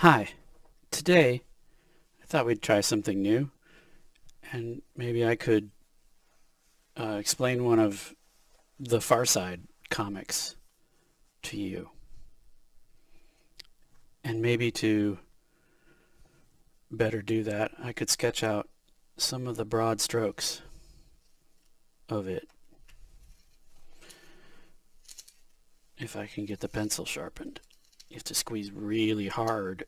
Hi, today I thought we'd try something new, and maybe I could explain one of the Far Side comics to you. And maybe to better do that, I could sketch out some of the broad strokes of it if I can get the pencil sharpened. You have to squeeze really hard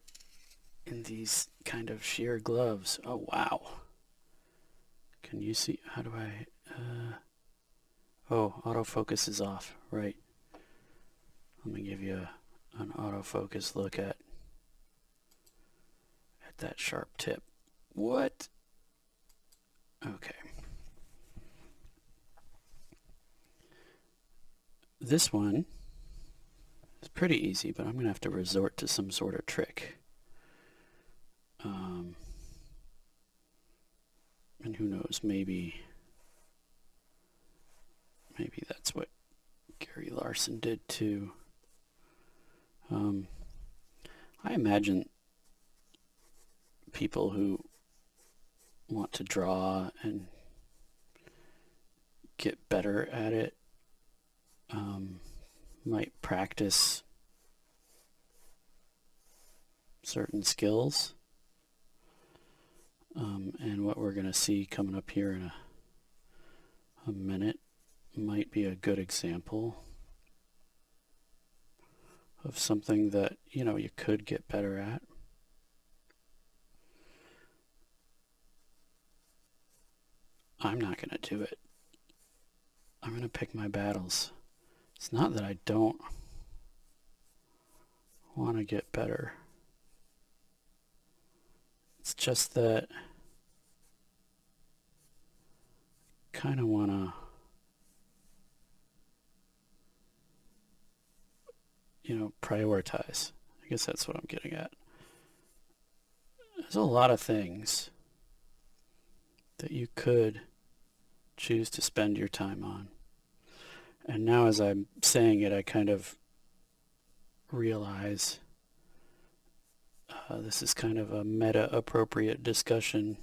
in these kind of sheer gloves. Oh, wow. Can you see? How do I... Oh, autofocus is off. Right. Let me give you an autofocus look at that sharp tip. What? Okay. This one is pretty easy, but I'm going to have to resort to some sort of trick. And who knows, maybe that's what Gary Larson did too. I imagine people who want to draw and get better at it might practice certain skills. And what we're going to see coming up here in a minute might be a good example of something that, you could get better at. I'm not going to do it. I'm going to pick my battles. It's not that I don't want to get better. It's just that I kind of want to, prioritize. I guess that's what I'm getting at. There's a lot of things that you could choose to spend your time on. And now as I'm saying it, I kind of realize this is kind of a meta-appropriate discussion.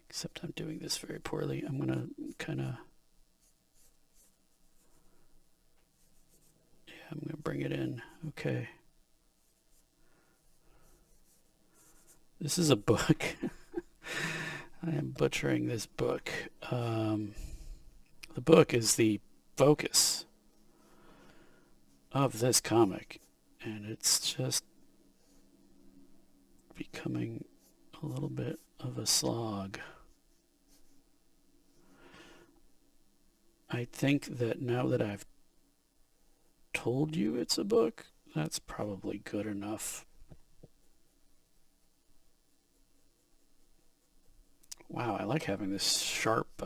Except I'm doing this very poorly. I'm going to kind of... Yeah, I'm going to bring it in. Okay. This is a book. I am butchering this book. The book is the focus of this comic, and it's just becoming a little bit of a slog. I think that now that I've told you it's a book, that's probably good enough. Wow, I like having this sharp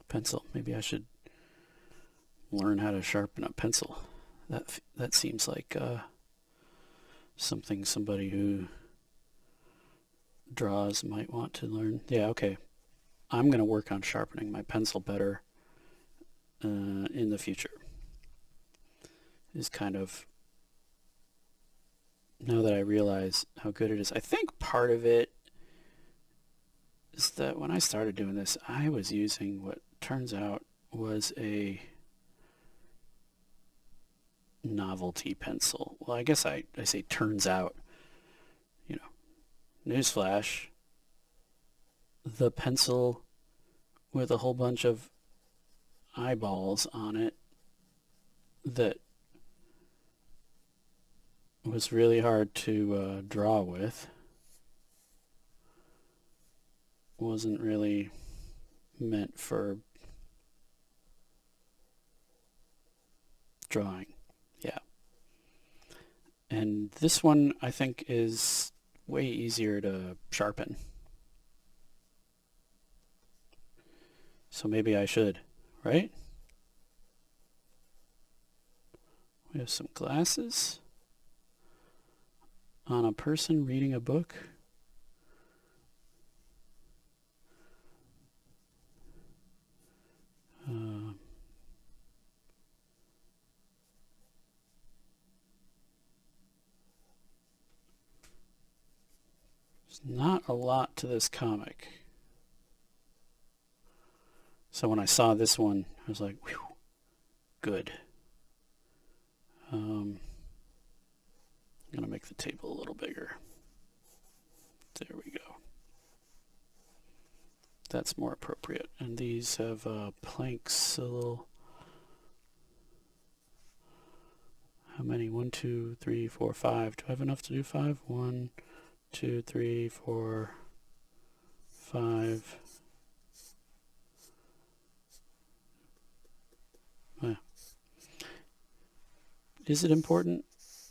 pencil. Maybe I should learn how to sharpen a pencil. That seems like something somebody who draws might want to learn. Yeah, okay. I'm going to work on sharpening my pencil better in the future. Is kind of, now that I realize how good it is, I think part of it is that when I started doing this, I was using what turns out was a novelty pencil. Well, I guess I say turns out. Newsflash, the pencil with a whole bunch of eyeballs on it that was really hard to draw with wasn't really meant for drawing. Yeah. And this one I think is way easier to sharpen. So maybe I should, right? We have some glasses on a person reading a book. There's not a lot to this comic. So when I saw this one, I was like, whew, good. I'm going to make the table a little bigger. There we go. That's more appropriate. And these have planks a little. How many? 1, 2, 3, 4, 5. Do I have enough to do 5? 1, 2, 3, 4, 5. Is it important?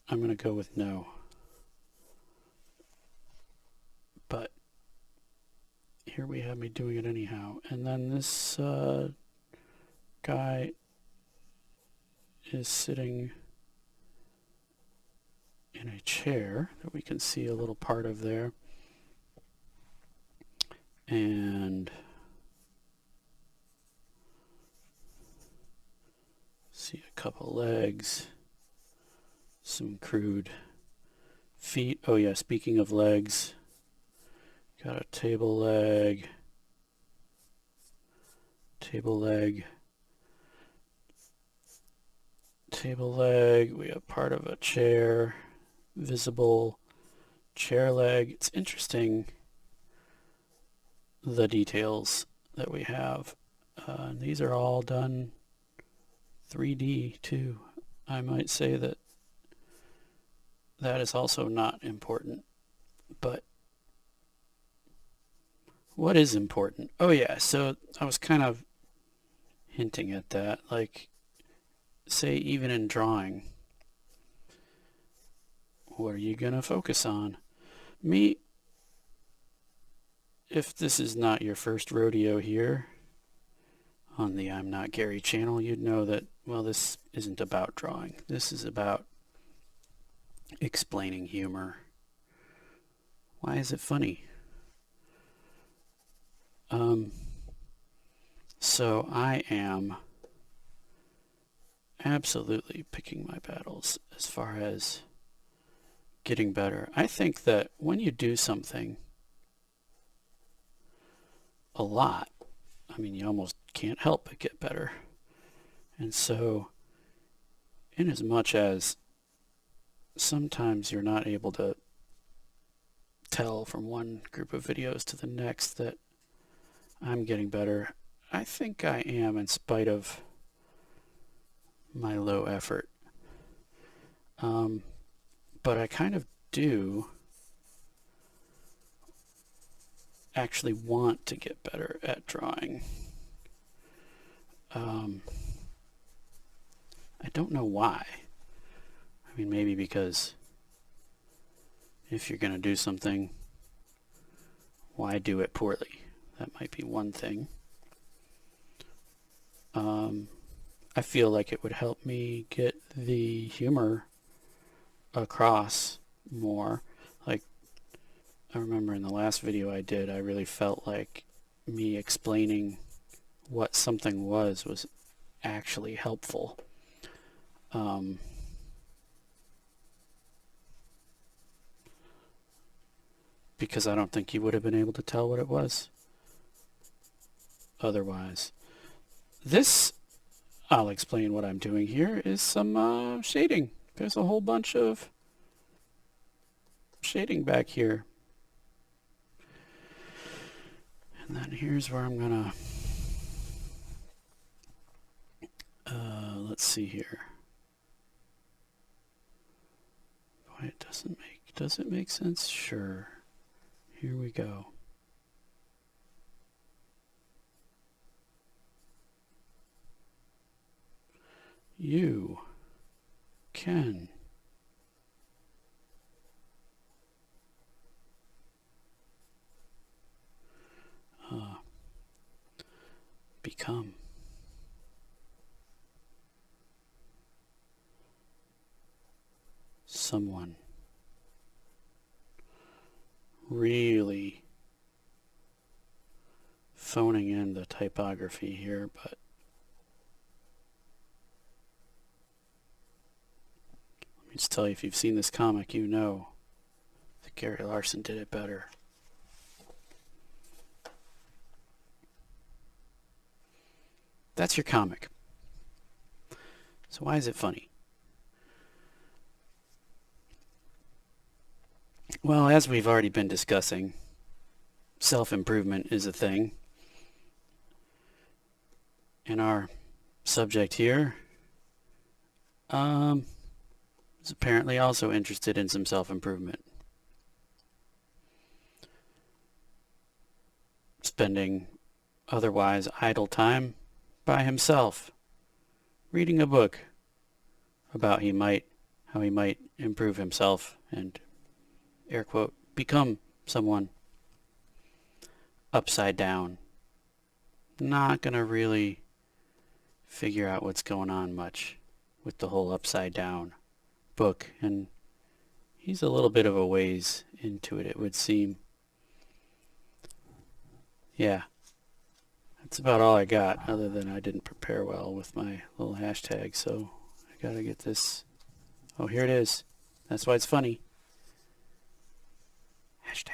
I'm going to go with no. But here we have me doing it anyhow. And then this guy is sitting in a chair that we can see a little part of there. And see a couple legs, some crude feet. Oh yeah, speaking of legs, got a table leg, table leg, table leg. We have part of a chair, visible chair leg. It's interesting, the details that we have. These are all done 3D too. I might say that that is also not important, but what is important? Oh yeah, so I was kind of hinting at that, like, say even in drawing, what are you gonna focus on? Me, if this is not your first rodeo here on the I'm Not Gary channel, you'd know that, well, this isn't about drawing. This is about explaining humor. Why is it funny? So I am absolutely picking my battles as far as getting better. I think that when you do something a lot, I mean, you almost can't help but get better. And so, in as much as sometimes you're not able to tell from one group of videos to the next that I'm getting better, I think I am, in spite of my low effort. But I kind of do actually want to get better at drawing. I don't know why. I mean, maybe because if you're going to do something, why do it poorly? That might be one thing. I feel like it would help me get the humor across more. Like, I remember in the last video I did, I really felt like me explaining what something was actually helpful. Because I don't think you would have been able to tell what it was otherwise. This, I'll explain what I'm doing here, is some shading. There's a whole bunch of shading back here. And then here's where I'm gonna, let's see here. Boy, it does it make sense? Sure. Here we go. You can become someone really phoning in the typography here, but let me just tell you, if you've seen this comic, you know that Gary Larson did it better. That's your comic. So why is it funny? Well, as we've already been discussing, self-improvement is a thing. And our subject here is apparently also interested in some self-improvement. Spending otherwise idle time by himself, reading a book about how he might improve himself and, air quote, become someone upside down. Not gonna really figure out what's going on much with the whole upside down book, and he's a little bit of a ways into it, it would seem. Yeah, that's about all I got, other than I didn't prepare well with my little hashtag, so I gotta get this. Oh, here it is. That's why it's funny. Hashtag.